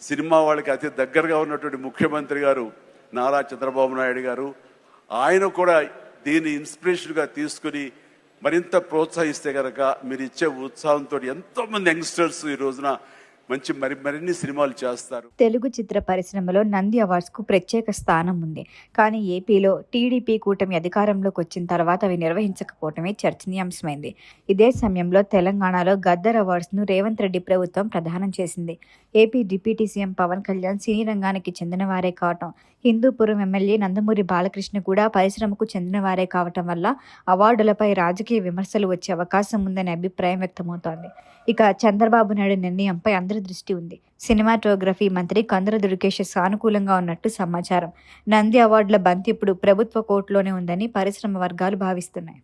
Cinema వాళ్ళకి అతి దగ్గరగా ఉన్నటువంటి ముఖ్యమంత్రి గారు నారా చంద్రబాబు నాయుడు గారు, ఆయన కూడా దీన్ని ఇన్స్పిరేషన్గా తీసుకుని మరింత ప్రోత్సహిస్తే కనుక మీరు ఇచ్చే ఉత్సాహంతో ఎంతోమంది యంగ్స్టర్స్ ఈ రోజున మరిన్ని సినిమాలు చేస్తారు. తెలుగు చిత్ర పరిశ్రమలో నంది అవార్డ్స్ కు ప్రత్యేక స్థానం ఉంది. కానీ ఏపీలో టీడీపీ కూటమి అధికారంలోకి వచ్చిన తర్వాత అవి నిర్వహించకపోవటమే చర్చనీయాంశమైంది. ఇదే సమయంలో తెలంగాణలో గద్దర్ అవార్డ్స్ ను రేవంత్ రెడ్డి ప్రభుత్వం ప్రదానం చేసింది. AP deputy CM Pawan Kalyan cine రంగానికి చెందినవారే కావటం, హిందూపురం ఎమ్మెల్యే నందమూరి బాలకృష్ణ కూడా పరిశ్రమకు చెందినవారే కావటం వల్ల అవార్డులపై రాజకీయ విమర్శలు వచ్చే అవకాశం ఉందనే అభిప్రాయం వ్యక్తమవుతోంది. ఇక చంద్రబాబు నాయుడు నిర్ణయంపై అందరి దృష్టి ఉంది. సినిమాటోగ్రఫీ మంత్రి కందుల దుర్గేష్ సానుకూలంగా ఉన్నట్టు సమాచారం. నంది అవార్డుల బంతి ఇప్పుడు ప్రభుత్వ కోర్టులోనే ఉందని పరిశ్రమ వర్గాలు భావిస్తున్నాయి.